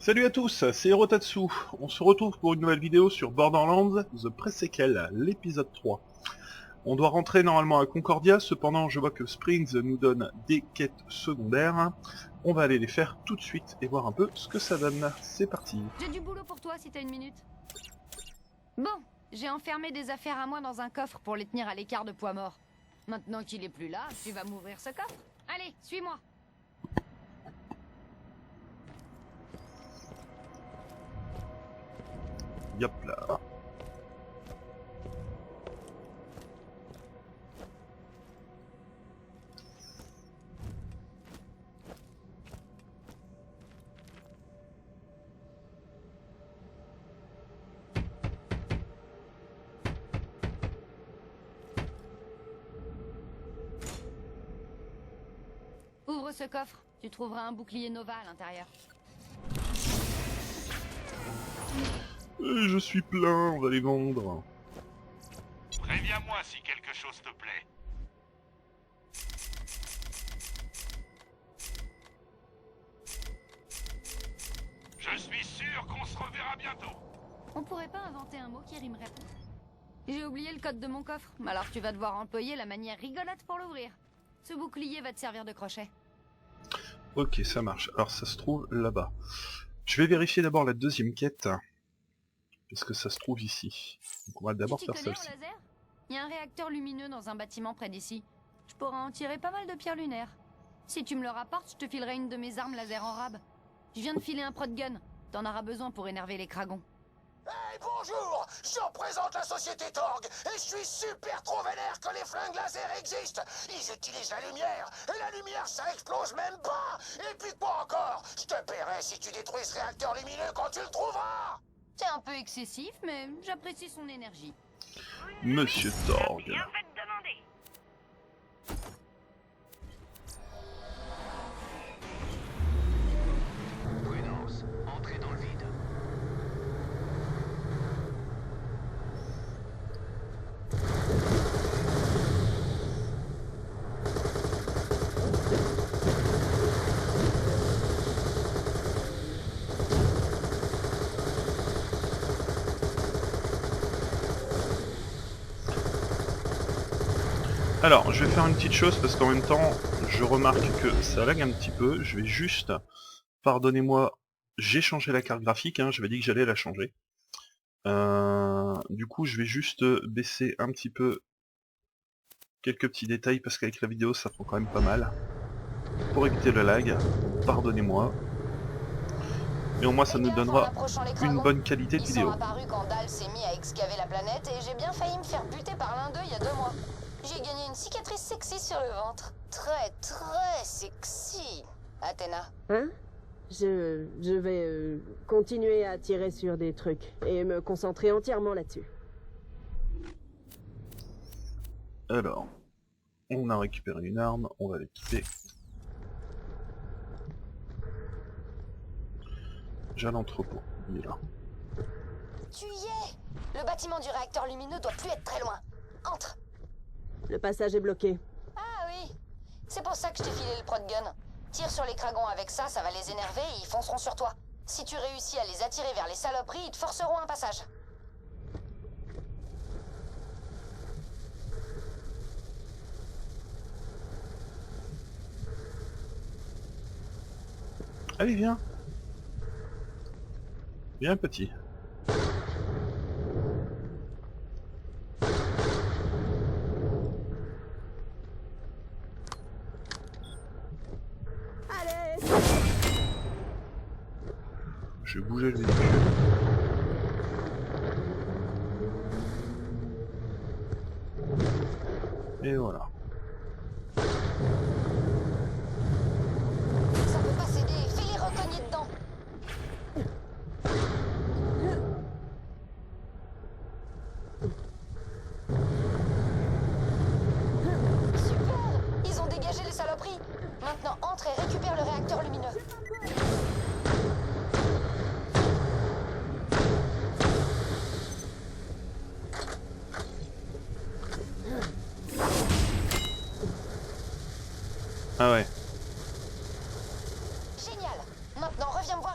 Salut à tous, c'est Hirotatsu. On se retrouve pour une nouvelle vidéo sur Borderlands The Pre-Sequel, l'épisode 3. On doit rentrer normalement à Concordia, cependant je vois que Springs nous donne des quêtes secondaires. On va aller les faire tout de suite et voir un peu ce que ça donne. C'est parti. J'ai du boulot pour toi si t'as une minute. Bon, j'ai enfermé des affaires à moi dans un coffre pour les tenir à l'écart de poids mort. Maintenant qu'il est plus là, tu vas m'ouvrir ce coffre. Allez, suis-moi. Yop là. Ouvre ce coffre, tu trouveras un bouclier Nova à l'intérieur. Je suis plein, on va les vendre. Préviens-moi si quelque chose te plaît. Je suis sûr qu'on se reverra bientôt. On pourrait pas inventer un mot qui rimerait pas? J'ai oublié le code de mon coffre, alors tu vas devoir employer la manière rigolote pour l'ouvrir. Ce bouclier va te servir de crochet. Ok, ça marche. Alors ça se trouve là-bas. Je vais vérifier d'abord la deuxième quête. Parce que ça se trouve ici. Donc on va d'abord Tu faire t'y connais celle-ci. en laser? Il y a un réacteur lumineux dans un bâtiment près d'ici. Je pourrais en tirer pas mal de pierres lunaires. Si tu me le rapportes, je te filerai une de mes armes laser en rab. Je viens de filer un prod gun. T'en auras besoin pour énerver les cragons. Hey, bonjour! Je représente la société Torg et je suis super trop vénère que les flingues laser existent! Ils utilisent la lumière et la lumière ça explose même pas! Et puis quoi encore? Je te paierai si tu détruis ce réacteur lumineux quand tu le trouveras! C'est un peu excessif, mais j'apprécie son énergie. Monsieur Torg. Bien fait de demander. Prudence, entrez dans le vide. Alors, je vais faire une petite chose parce qu'en même temps, je remarque que ça lag un petit peu. Je vais juste, pardonnez-moi, j'ai changé la carte graphique, hein, j'avais dit que j'allais la changer. Du coup, je vais juste baisser un petit peu quelques petits détails parce qu'avec la vidéo, ça prend quand même pas mal. Pour éviter le lag, pardonnez-moi. Et au moins, ça nous donnera une bonne qualité de Ils vidéo. sont apparus quand Dal s'est mis à excaver la planète et j'ai bien failli me faire buter par l'un d'eux il y a 2 mois. J'ai gagné une cicatrice sexy sur le ventre. Très, très sexy. Athéna. Hein? Je vais continuer à tirer sur des trucs et me concentrer entièrement là-dessus. Alors, on a récupéré une arme, on va l'équiper. J'ai l'entrepôt, il est là. Tu y es! Le bâtiment du réacteur lumineux doit plus être très loin. Entre! Le passage est bloqué. Ah oui! C'est pour ça que je t'ai filé le prod gun. Tire sur les cragons avec ça, ça va les énerver et ils fonceront sur toi. Si tu réussis à les attirer vers les saloperies, ils te forceront un passage. Allez, viens. Viens, petit. Allez! Je vais bouger le véhicule. Et voilà. Ça peut pas s'aider, fais-les recogner dedans. Super! Ils ont dégagé les saloperies. Maintenant, entre et récupère le réacteur lumineux.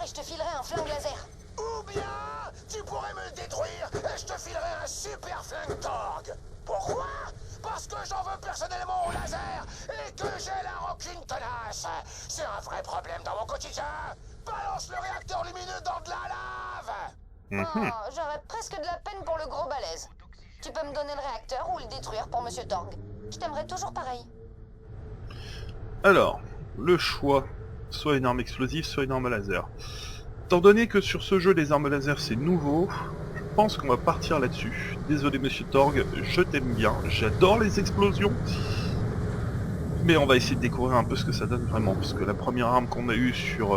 et je te filerai un flingue laser. Ou bien, tu pourrais me le détruire et je te filerai un super flingue Torgue. Pourquoi? Parce que j'en veux personnellement au laser et que j'ai la rancune tenace. C'est un vrai problème dans mon quotidien. Balance le réacteur lumineux dans de la lave. Oh, j'aurais presque de la peine pour le gros balèze. Tu peux me donner le réacteur ou le détruire pour Monsieur Torgue. Je t'aimerais toujours pareil. Alors, le choix, soit une arme explosive, soit une arme laser. Étant donné que sur ce jeu les armes laser c'est nouveau, je pense qu'on va partir là-dessus. Désolé Monsieur Torgue, je t'aime bien, j'adore les explosions. Mais on va essayer de découvrir un peu ce que ça donne vraiment, parce que la première arme qu'on a eue sur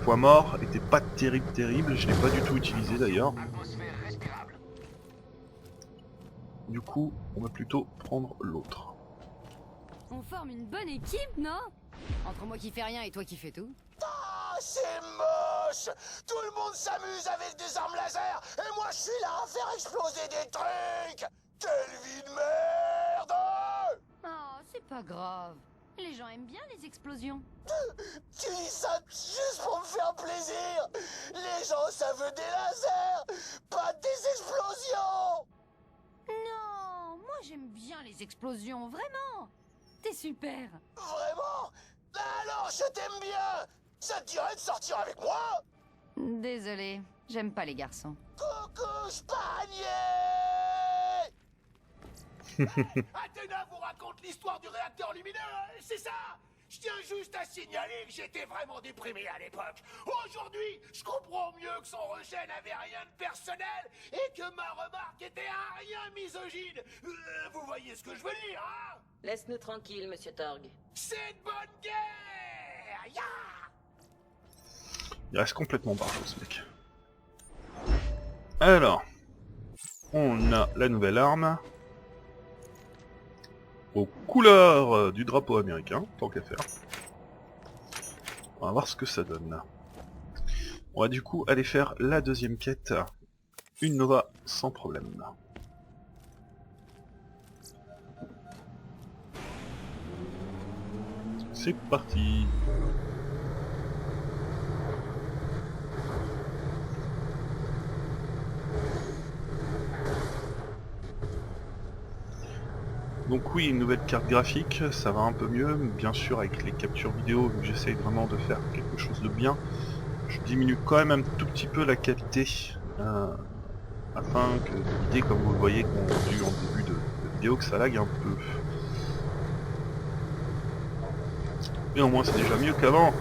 Point Mort était pas terrible, je l'ai pas du tout utilisée d'ailleurs. Atmosphère respirable. Du coup, on va plutôt prendre l'autre. On forme une bonne équipe, non? Entre moi qui fais rien et toi qui fais tout. Ah, c'est moche. Tout le monde s'amuse avec des armes laser et moi je suis là à faire exploser des trucs. Quelle vie de merde. Oh, c'est pas grave. Les gens aiment bien les explosions. Tu dis ça juste pour me faire plaisir. Les gens ça veut des lasers, pas des explosions. Non, moi j'aime bien les explosions, vraiment. T'es super. Vraiment? Alors je t'aime bien. Ça te dirait de sortir avec moi? Désolé, j'aime pas les garçons. Coucou Spagné. Athéna vous raconte l'histoire du réacteur lumineux, c'est ça? Je tiens juste à signaler que j'étais vraiment déprimé à l'époque. Aujourd'hui, je comprends mieux que son rejet n'avait rien de personnel et que ma remarque était à rien misogyne. Vous voyez ce que je veux dire, hein? Laisse-nous tranquille, Monsieur Torgue. C'est de bonne guerre. Ya! Il reste complètement barjot ce mec. Alors, on a la nouvelle arme. Aux couleurs du drapeau américain, tant qu'à faire. On va voir ce que ça donne. On va du coup aller faire la deuxième quête. Une Nova sans problème. C'est parti. Donc oui, une nouvelle carte graphique, ça va un peu mieux, bien sûr avec les captures vidéo, vu que j'essaye vraiment de faire quelque chose de bien, je diminue quand même un tout petit peu la qualité, afin que l'idée, comme vous le voyez, qu'on a eu en début de vidéo, que ça lag un peu. Mais au moins c'est déjà mieux qu'avant.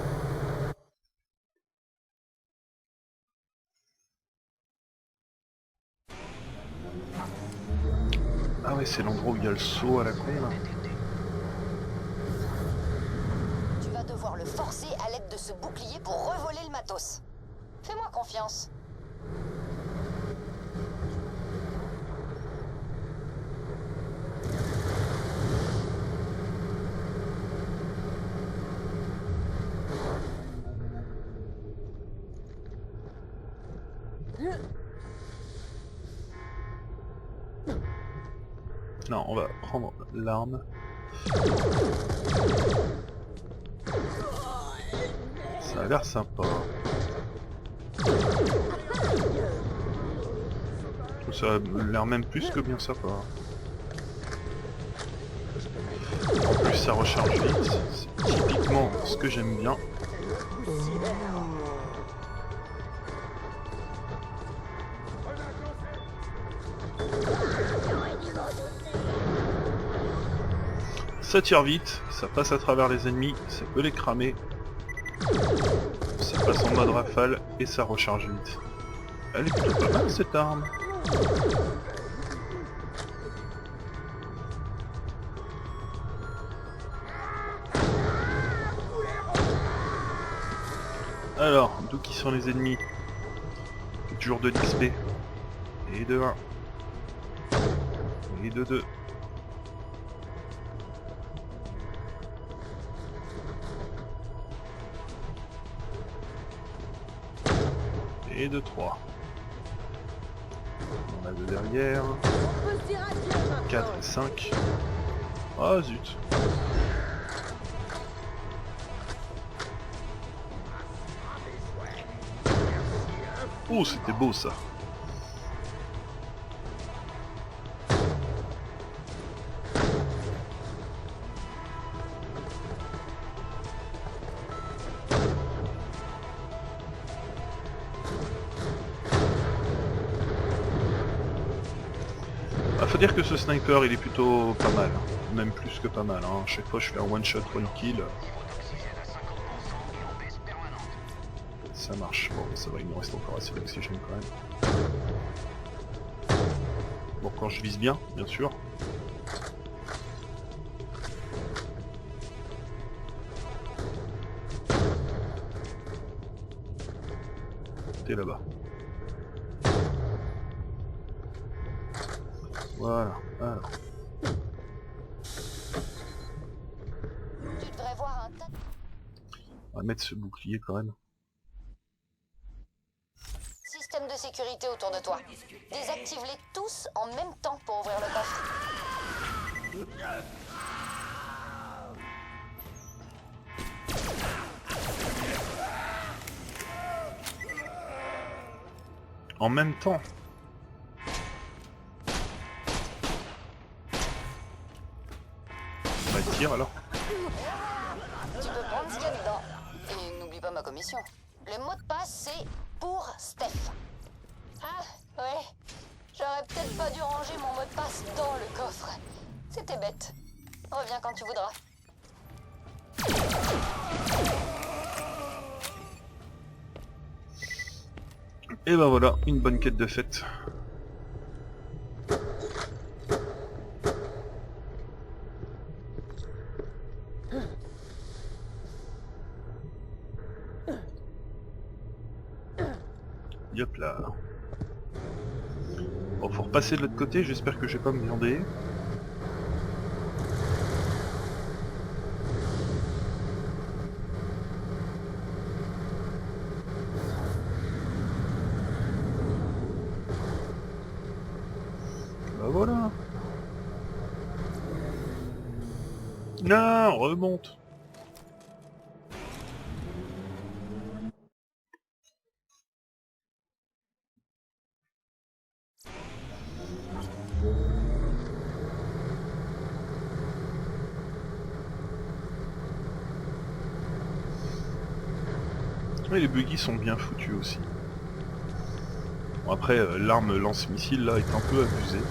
Ah ouais, c'est l'endroit où il y a le saut à la con là. Tu vas devoir le forcer à l'aide de ce bouclier pour revoler le matos. Fais-moi confiance. Non, on va prendre l'arme. Ça a l'air sympa. Ça a l'air même plus que bien sympa. En plus ça recharge vite, c'est typiquement ce que j'aime bien. Ça tire vite, ça passe à travers les ennemis, ça peut les cramer. Ça passe en mode rafale et ça recharge vite. Elle est plutôt pas mal cette arme. Alors, d'où qui sont les ennemis? Toujours de d'XP. Et de 1. Et de 2. Et de 3. On a 2 derrière. 4 et 5. Ah zut. Oh, c'était beau ça. Ah, faut dire que ce sniper il est plutôt pas mal, même plus que pas mal. Hein. Chaque fois je fais un one shot, one kill. Ça marche. Bon, ça va, il nous reste encore assez d'oxygène quand même. Bon, quand je vise bien sûr. T'es là-bas. Voilà, alors. Tu devrais voir un tas. On va mettre ce bouclier quand même. Système de sécurité autour de toi. Désactive-les tous en même temps pour ouvrir le coffre. En même temps. On va tirer alors. Tu peux prendre ce qu'il y a dedans. Et n'oublie pas ma commission. Le mot de passe, c'est pour Steph. Ah, ouais. J'aurais peut-être pas dû ranger mon mot de passe dans le coffre. C'était bête. Reviens quand tu voudras. Et ben voilà, une bonne quête de fête. Hop là. Bon, faut repasser de l'autre côté, j'espère que je vais pas me viander. Bah voilà. Non, on remonte. Ouais, les buggy sont bien foutus aussi. Bon, après, l'arme lance-missile là est un peu abusée.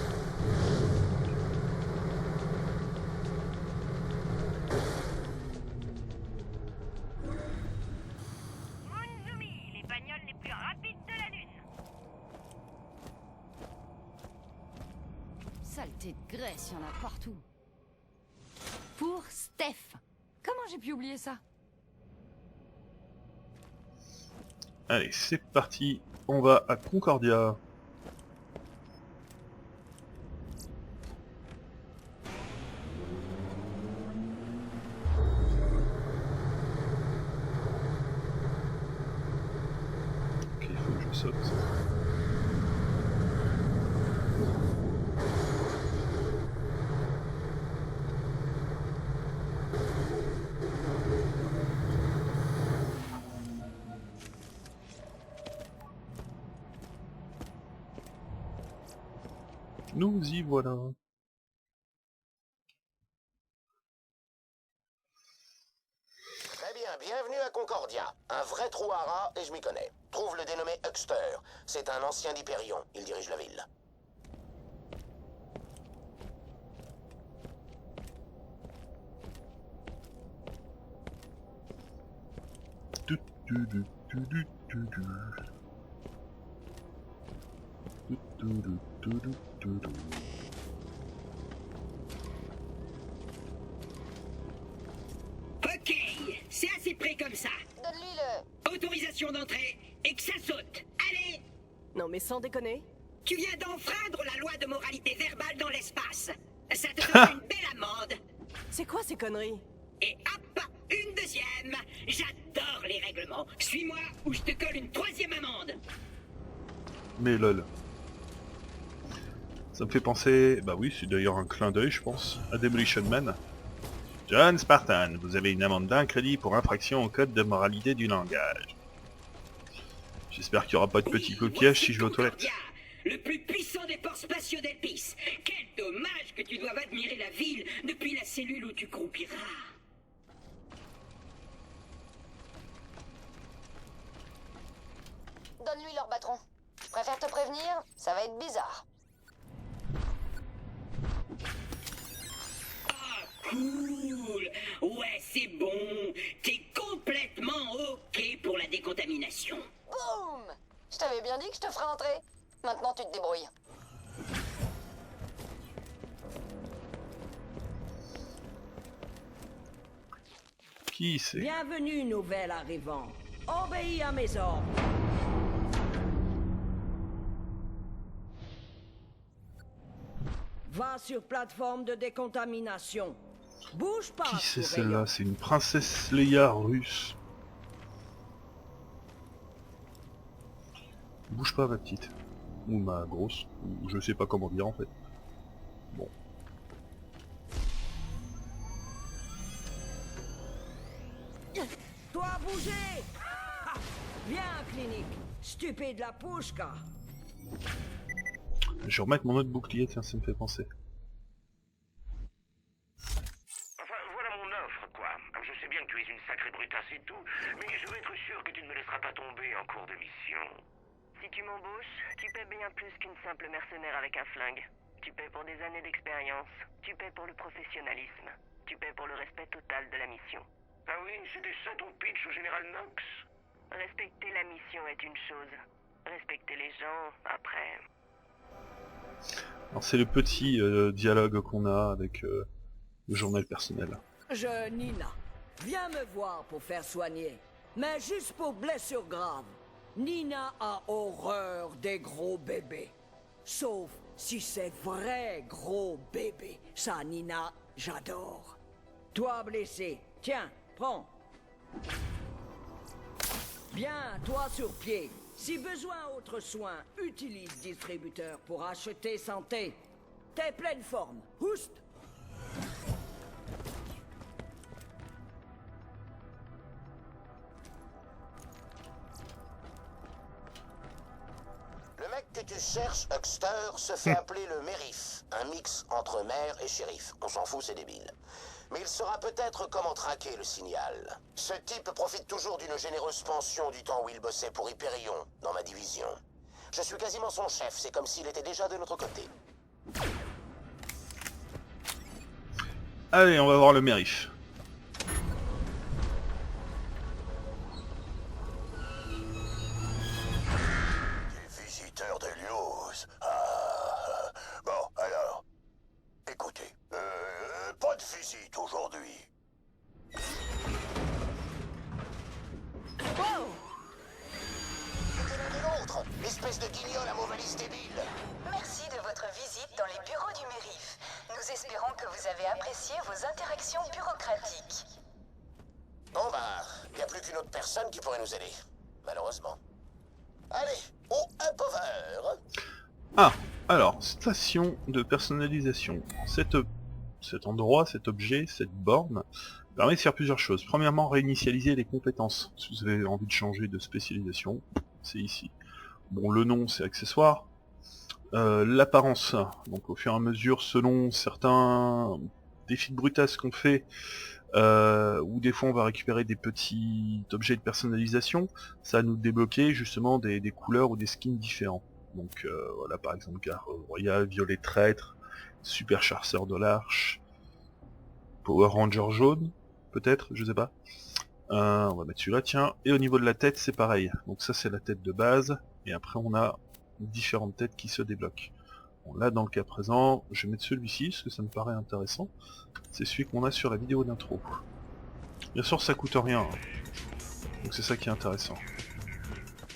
Monzumi, les bagnoles les plus rapides de la Lune. Saleté de graisse, il y en a partout. Pour Steph. Comment j'ai pu oublier ça? Allez, c'est parti, on va à Concordia. Ok, il faut que je saute. Nous y voilà. Très bien, bienvenue à Concordia. Un vrai trou à rats, et je m'y connais. Trouve le dénommé Huckster. C'est un ancien d'Hyperion. Il dirige la ville. Ok, c'est assez près comme ça. Donne-lui le... Autorisation d'entrée et que ça saute. Allez, Non mais sans déconner. tu viens d'enfreindre la loi de moralité verbale dans l'espace. Ça te fera une belle amende. C'est quoi ces conneries? Et hop, une deuxième. J'adore les règlements. Suis-moi ou je te colle une troisième amende. Mais lol. Ça me fait penser, bah oui, c'est d'ailleurs un clin d'œil je pense, à Demolition Man. John Spartan, vous avez une amende d'un crédit pour infraction au code de moralité du langage. J'espère qu'il n'y aura pas de petits coquillages si je vais aux toilettes. Le plus puissant des ports spatiaux d'Elpis. Quel dommage que tu doives admirer la ville depuis la cellule où tu croupiras. Donne-lui leur patron. Je préfère te prévenir, ça va être bizarre. Cool. Ouais, c'est bon. T'es complètement OK pour la décontamination. Boum! Je t'avais bien dit que je te ferais entrer. Maintenant, tu te débrouilles. Qui c'est? Bienvenue, nouvel arrivant. Obéis à mes ordres. Va sur plateforme de décontamination. Bouge pas. Qui c'est surveillant. celle-là? C'est une princesse Leia russe. Bouge pas ma petite. Ou ma grosse. Ou je sais pas comment dire en fait. Bon. Toi, bougez. Viens, clinique. Stupide la pouchka. Je vais remettre mon autre bouclier, tiens, ça me fait penser. Enfin, voilà mon offre, quoi. Je sais bien que tu es une sacrée brutasse et tout, mais je veux être sûr que tu ne me laisseras pas tomber en cours de mission. Si tu m'embauches, tu paies bien plus qu'une simple mercenaire avec un flingue. Tu paies pour des années d'expérience, tu paies pour le professionnalisme, tu paies pour le respect total de la mission. Ah oui, c'était ça ton pitch au général Knox? Respecter la mission est une chose, respecter les gens, après... Alors c'est le petit dialogue qu'on a avec le journal personnel. Je, Nina, viens me voir pour faire soigner. Mais juste pour blessure grave. Nina a horreur des gros bébés. Sauf si c'est vrai gros bébé. Ça, Nina, j'adore. Toi blessé, tiens, prends. Bien, toi sur pied. Si besoin autre soin, utilise distributeur pour acheter santé. T'es pleine forme. Oust! Le mec que tu cherches, Huckster, se fait appeler le Mérif. Un mix entre maire et shérif. On s'en fout, c'est débile. Mais il saura peut-être comment traquer le signal. Ce type profite toujours d'une généreuse pension du temps où il bossait pour Hyperion, dans ma division. Je suis quasiment son chef, c'est comme s'il était déjà de notre côté. Allez, on va voir le Mérif. Des visiteurs d'Hélios. Ah, bon, alors. Écoutez, pas de visite aujourd'hui. C'était l'un de l'autre, espèce de guignol à mauvaise débile. Merci de votre visite dans les bureaux du Mérif. Nous espérons que vous avez apprécié vos interactions bureaucratiques. Bon bah, y a plus qu'une autre personne qui pourrait nous aider, malheureusement. Allez, au Uphover. Ah, alors, station de personnalisation. Cet endroit, cet objet, cette borne, permet de faire plusieurs choses. Premièrement, réinitialiser les compétences. Si vous avez envie de changer de spécialisation, c'est ici. Bon, le nom, c'est accessoire. L'apparence, donc au fur et à mesure, selon certains défis de brutasse qu'on fait, ou des fois on va récupérer des petits objets de personnalisation, ça va nous débloquer justement des couleurs ou des skins différents. Donc voilà, par exemple Garde Royale, Violet Traître, Super Chasseur de l'Arche, Power Ranger jaune, peut-être, je sais pas. On va mettre celui-là, tiens. Et au niveau de la tête, c'est pareil. Donc ça c'est la tête de base, et après on a différentes têtes qui se débloquent. Bon, là dans le cas présent, je vais mettre celui-ci, parce que ça me paraît intéressant. C'est celui qu'on a sur la vidéo d'intro. Bien sûr ça coûte rien, hein. Donc c'est ça qui est intéressant.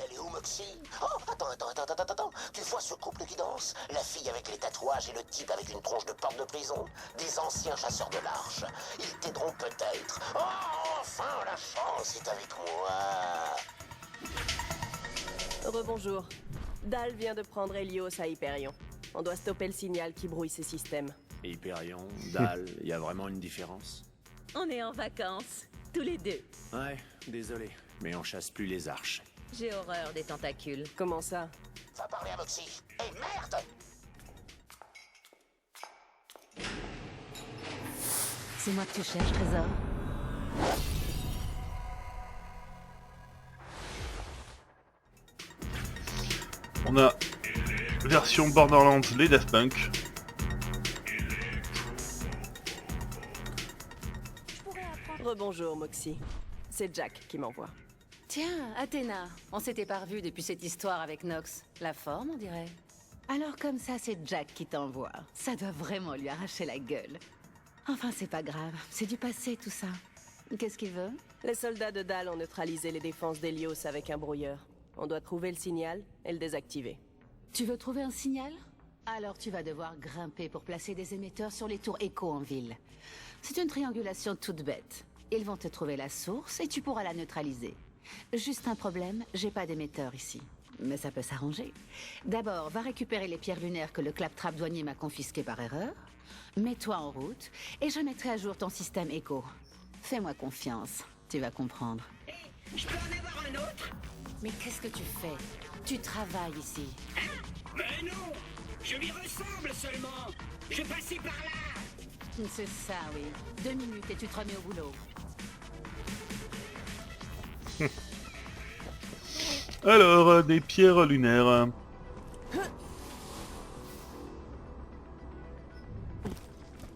Elle est où, Moxie? Oh, attends. Tu vois ce couple qui danse? La fille avec les tatouages et le type avec une tronche de porte de prison? Des anciens chasseurs de l'Arche. Ils t'aideront peut-être. Oh, enfin, la chance est avec moi. Rebonjour. Dal vient de prendre Helios à Hyperion. On doit stopper le signal qui brouille ses systèmes. Hyperion, Dal, y a vraiment une différence? On est en vacances, tous les deux. Ouais, désolé, mais on chasse plus les arches. J'ai horreur des tentacules. Comment ça? Va parler à Moxie. Et merde! C'est moi que tu cherches, trésor? On a version Borderlands, les Daft Punk. Rebonjour, Moxie. C'est Jack qui m'envoie. Tiens, Athéna, on s'était pas revus depuis cette histoire avec Nox. La forme, on dirait. Alors comme ça, c'est Jack qui t'envoie. Ça doit vraiment lui arracher la gueule. Enfin, c'est pas grave. C'est du passé, tout ça. Qu'est-ce qu'il veut? Les soldats de Dahl ont neutralisé les défenses d'Helios avec un brouilleur. On doit trouver le signal et le désactiver. Tu veux trouver un signal? Alors tu vas devoir grimper pour placer des émetteurs sur les tours écho en ville. C'est une triangulation toute bête. Ils vont te trouver la source et tu pourras la neutraliser. Juste un problème, j'ai pas d'émetteur ici. Mais ça peut s'arranger. D'abord, va récupérer les pierres lunaires que le claptrap douanier m'a confisquées par erreur. Mets-toi en route et je mettrai à jour ton système écho. Fais-moi confiance, tu vas comprendre. Hé, je peux en avoir un autre? Mais qu'est-ce que tu fais? Tu travailles ici. Hein? Mais non! Je lui ressemble seulement! Je passais par là! C'est ça, oui. 2 minutes et tu te remets au boulot. Alors, des pierres lunaires.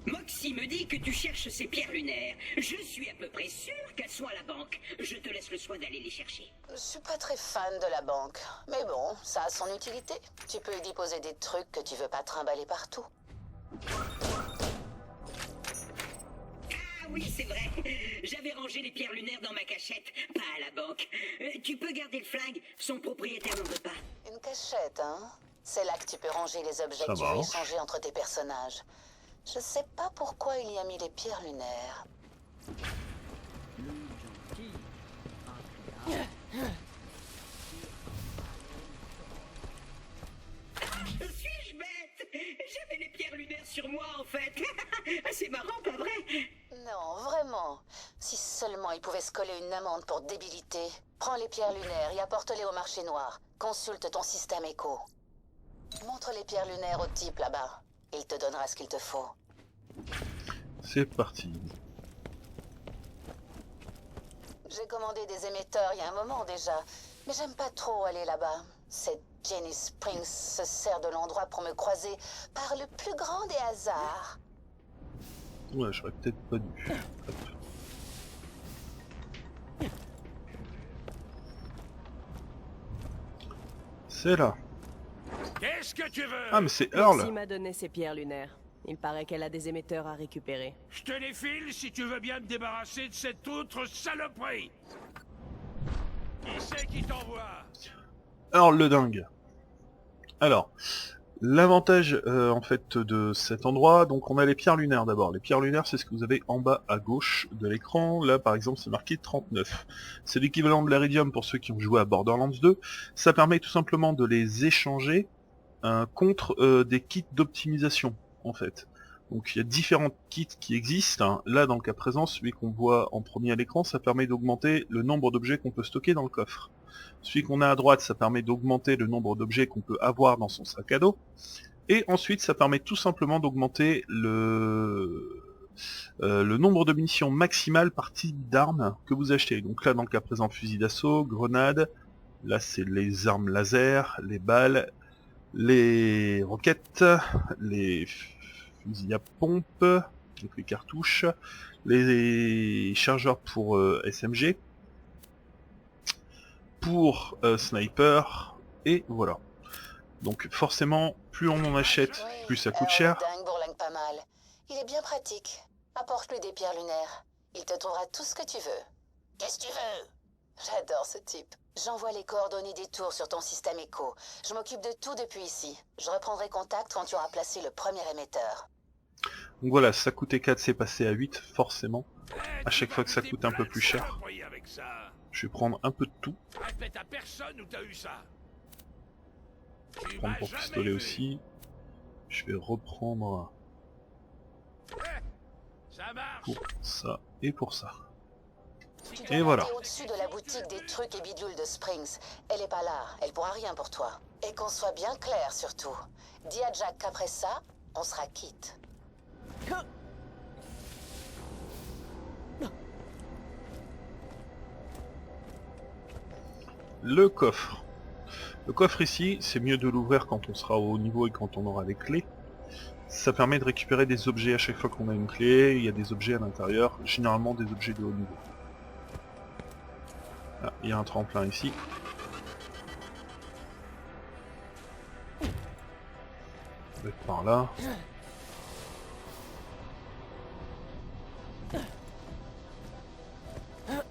Moxie me dit que tu cherches ces pierres lunaires. Je suis à peu près sûr qu'elles sont à la banque. Je te laisse le soin d'aller les chercher. Je suis pas très fan de la banque. Mais bon, ça a son utilité. Tu peux y déposer des trucs que tu veux pas trimballer partout. Ah oui, c'est vrai. J'avais rangé les pierres lunaires dans ma cachette, pas à la banque. Tu peux garder le flingue, son propriétaire n'en veut pas. Une cachette, hein? C'est là que tu peux ranger les objets Ça que tu va. veux échanger entre tes personnages. Je sais pas pourquoi il y a mis les pierres lunaires. Suis-je bête? J'avais les pierres lunaires sur moi, en fait. C'est marrant, pas vrai? Non, vraiment. Si seulement il pouvait se coller une amende pour débilité. Prends les pierres lunaires et apporte-les au marché noir. Consulte ton système écho. Montre les pierres lunaires au type là-bas. Il te donnera ce qu'il te faut. C'est parti. J'ai commandé des émetteurs il y a un moment déjà, mais j'aime pas trop aller là-bas. Cette Jenny Springs se sert de l'endroit pour me croiser par le plus grand des hasards. Ouais, j'aurais peut-être pas dû. Hop. C'est là. Qu'est-ce que tu veux? Ah, mais c'est Moxie Earl. m'a donné ses pierres lunaires. Il paraît qu'elle a des émetteurs à récupérer. Je te les file si tu veux bien me débarrasser de cette autre saloperie. Qui c'est qui t'envoie? Earl le dingue. Alors, l'avantage en fait de cet endroit, donc on a les pierres lunaires d'abord. Les pierres lunaires, c'est ce que vous avez en bas à gauche de l'écran. Là par exemple c'est marqué 39. C'est l'équivalent de l'Iridium pour ceux qui ont joué à Borderlands 2. Ça permet tout simplement de les échanger contre des kits d'optimisation en fait. Donc il y a différents kits qui existent. Là dans le cas présent, celui qu'on voit en premier à l'écran, ça permet d'augmenter le nombre d'objets qu'on peut stocker dans le coffre. Celui qu'on a à droite, ça permet d'augmenter le nombre d'objets qu'on peut avoir dans son sac à dos. Et ensuite, ça permet tout simplement d'augmenter le nombre de munitions maximales par type d'armes que vous achetez. Donc là, dans le cas présent, fusil d'assaut, grenade. Là, c'est les armes laser, les balles, les roquettes, les fusils à pompe, donc les cartouches, les chargeurs pour SMG. Pour sniper, et voilà. Donc forcément, plus on en achète, plus ça coûte cher. Dingue bourlingue pas mal. Il est bien pratique. Apporte-lui des pierres lunaires. Il te trouvera tout ce que tu veux. Qu'est-ce que tu veux? J'adore ce type. J'envoie les coordonnées des tours sur ton système écho. Je m'occupe de tout depuis ici. Je reprendrai contact quand tu auras placé le premier émetteur. Donc voilà, ça coûtait 4, c'est passé à 8, forcément. À chaque fois que ça coûte un peu plus cher. Je vais prendre un peu de tout. Répète à personne où t'as eu ça. Je vais prendre pour pistolet aussi. Je vais reprendre Ça marche. pour ça et pour ça. Tu dois monter au-dessus de la boutique des trucs et bidules de Springs. Elle est pas là, elle pourra rien pour toi. Et qu'on soit bien clair surtout. Dis à Jack qu'après ça, on sera quitte. Le coffre. Le coffre ici, c'est mieux de l'ouvrir quand on sera au haut niveau et quand on aura les clés. Ça permet de récupérer des objets à chaque fois qu'on a une clé. Il y a des objets à l'intérieur, généralement des objets de haut niveau. Ah, il y a un tremplin ici. On va être par là.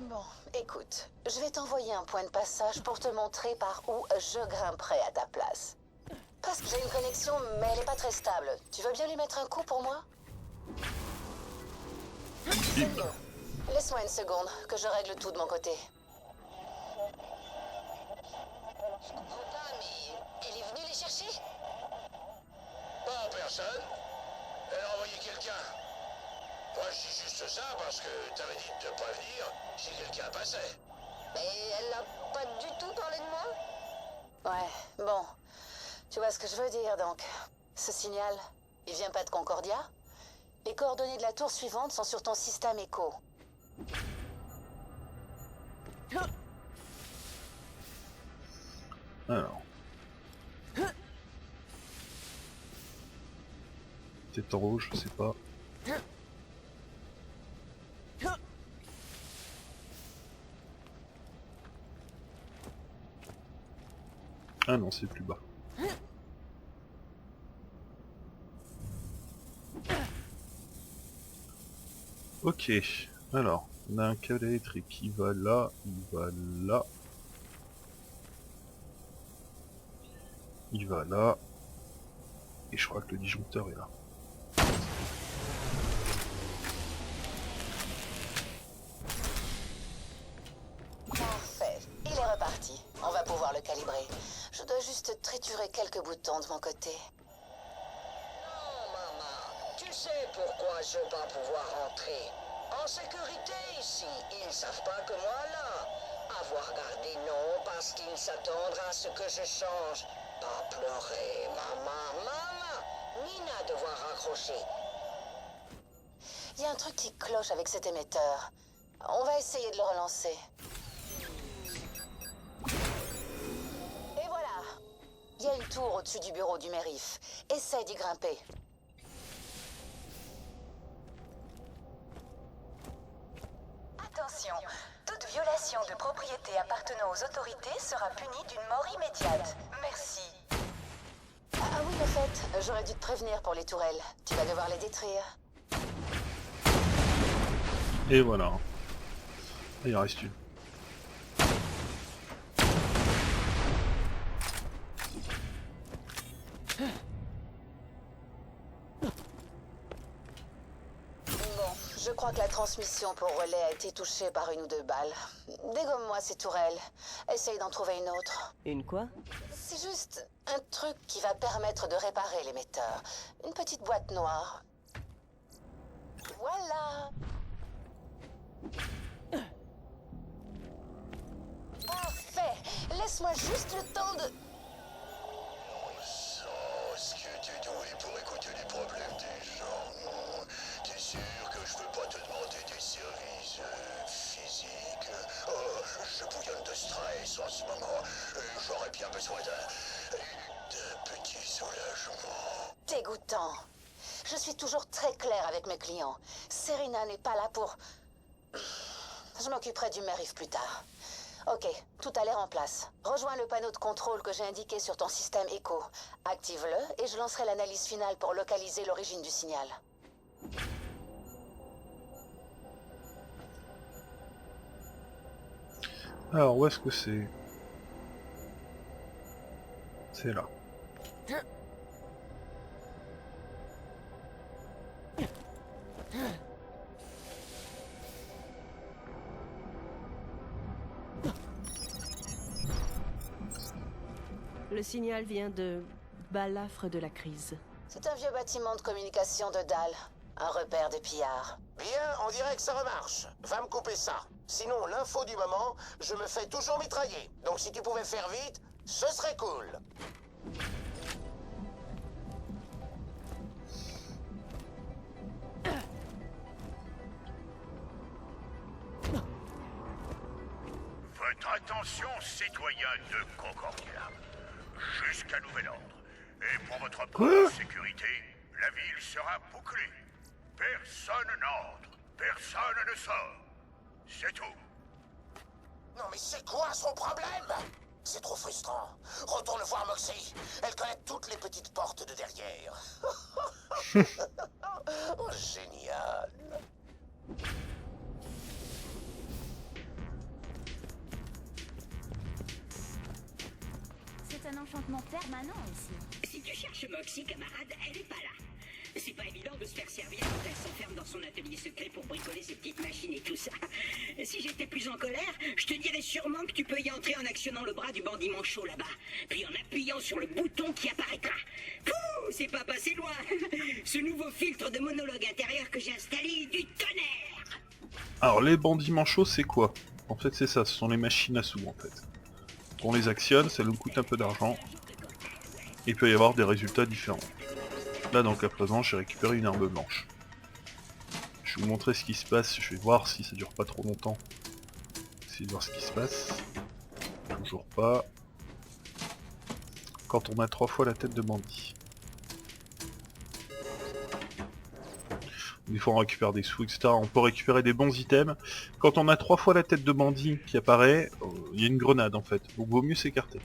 Bon, écoute, je vais t'envoyer un point de passage pour te montrer par où je grimperai à ta place. Parce que j'ai une connexion, mais elle est pas très stable. Tu veux bien lui mettre un coup pour moi? C'est mieux. Laisse-moi une seconde, que je règle tout de mon côté. Je comprends pas, mais elle est venue les chercher? Pas personne. Elle a envoyé quelqu'un. Moi, je dis juste ça parce que t'avais dit de pas venir si quelqu'un passait. Mais elle a pas du tout parlé de moi? Ouais, bon. Tu vois ce que je veux dire, donc. Ce signal, il vient pas de Concordia? Les coordonnées de la tour suivante sont sur ton système Echo. Alors. Peut-être en rouge, je sais pas. Ah non, c'est plus bas. Ok, alors, on a un câble électrique qui va là, il va là. Il va là. Et je crois que le disjoncteur est là. Parfait, il est reparti. On va pouvoir le calibrer. Je dois juste triturer quelques boutons de mon côté. Non, maman. Tu sais pourquoi je vais pas pouvoir rentrer? En sécurité ici. Ils savent pas que moi là. Avoir gardé non parce qu'ils s'attendent à ce que je change. Pas pleurer, maman, maman. Nina devoir raccrocher. Il y a un truc qui cloche avec cet émetteur. On va essayer de le relancer. Et voilà. Il y a une tour au-dessus du bureau du Mérif. Essaye d'y grimper. Attention, toute violation de propriété appartenant aux autorités sera punie d'une mort immédiate. Merci. Ah oui, au fait, j'aurais dû te prévenir pour les tourelles. Tu vas devoir les détruire. Et voilà. Il en reste une. Je crois que la transmission pour relais a été touchée par une ou deux balles. Dégomme-moi ces tourelles. Essaye d'en trouver une autre. Une quoi? C'est juste un truc qui va permettre de réparer l'émetteur. Une petite boîte noire. Voilà. Parfait. Laisse-moi juste le temps de... Ce que tu es doué pour écouter les problèmes des gens. T'es sûr que je peux pas te demander des services physiques? Oh, je bouillonne de stress en ce moment. J'aurais bien besoin d'un petit soulagement. Dégoûtant. Je suis toujours très claire avec mes clients. Serena n'est pas là pour... Je m'occuperai du Mérif plus tard. Ok, tout a l'air en place. Rejoins le panneau de contrôle que j'ai indiqué sur ton système Echo. Active-le et je lancerai l'analyse finale pour localiser l'origine du signal. Alors, où est-ce que c'est? C'est là. Le signal vient de Balafre de la Crise. C'est un vieux bâtiment de communication de Dahl. Un repère des pillards. Bien, on dirait que ça remarche. Va me couper ça. Sinon, l'info du moment, je me fais toujours mitrailler. Donc si tu pouvais faire vite, ce serait cool. Votre attention, citoyens de Concordia. Jusqu'à nouvel ordre. Et pour votre propre sécurité, la ville sera bouclée. Personne n'entre, personne ne sort. C'est tout. Non mais c'est quoi son problème? C'est trop frustrant. Retourne voir Moxie. Elle connaît toutes les petites portes de derrière. Oh, génial. C'est un enchantement permanent ici. Si tu cherches Moxie, camarade, elle est pas là. C'est pas évident de se faire servir quand elle s'enferme dans son atelier secret pour bricoler ses petites machines et tout ça. Si j'étais plus en colère, je te dirais sûrement que tu peux y entrer en actionnant le bras du bandit manchot là-bas, puis en appuyant sur le bouton qui apparaîtra. Pouh, c'est pas passé loin. Ce nouveau filtre de monologue intérieur que j'ai installé, du tonnerre. Alors les bandits manchots c'est quoi? En fait c'est ça, ce sont les machines à sous en fait. On les actionne, ça nous coûte un peu d'argent. Il peut y avoir des résultats différents. Là donc à présent j'ai récupéré une arme blanche. Je vais vous montrer ce qui se passe, je vais voir si ça dure pas trop longtemps. Essayer de voir ce qui se passe. Toujours pas. Quand on a 3 fois la tête de bandit. Des fois on récupère des sous, etc. On peut récupérer des bons items. Quand on a 3 fois la tête de bandit qui apparaît, il y a une grenade en fait. Donc vaut mieux s'écarter.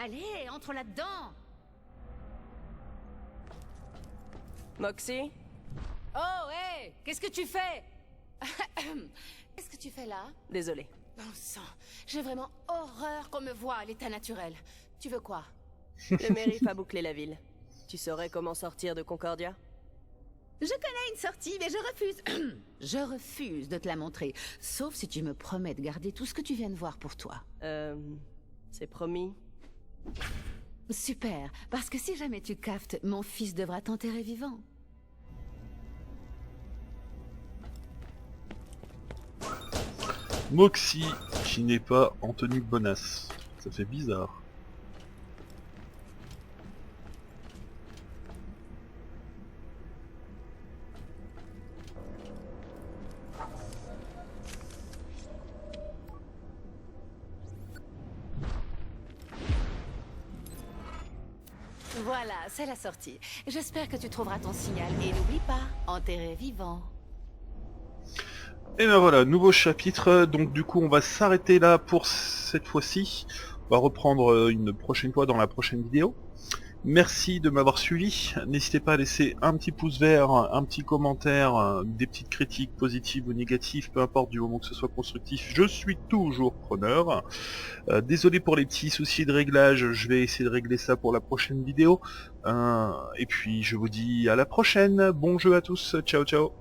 Allez, entre là-dedans. Moxie? Oh, hé! Qu'est-ce que tu fais? Qu'est-ce que tu fais là? Désolé. Bon sang, j'ai vraiment horreur qu'on me voie à l'état naturel. Tu veux quoi? Le mérite a bouclé la ville. Tu saurais comment sortir de Concordia? Je connais une sortie, mais je refuse. Je refuse de te la montrer. Sauf si tu me promets de garder tout ce que tu viens de voir pour toi. C'est promis. Super, parce que si jamais tu caftes, mon fils devra t'enterrer vivant. Moxie, qui n'est pas en tenue de bonasse. Ça fait bizarre. Voilà, c'est la sortie. J'espère que tu trouveras ton signal et n'oublie pas, enterrer vivant. Et ben voilà, nouveau chapitre, donc du coup on va s'arrêter là pour cette fois-ci. On va reprendre une prochaine fois dans la prochaine vidéo. Merci de m'avoir suivi, n'hésitez pas à laisser un petit pouce vert, un petit commentaire, des petites critiques positives ou négatives, peu importe du moment que ce soit constructif, je suis toujours preneur. Désolé pour les petits soucis de réglage, je vais essayer de régler ça pour la prochaine vidéo. Et puis je vous dis à la prochaine, bon jeu à tous, ciao ciao.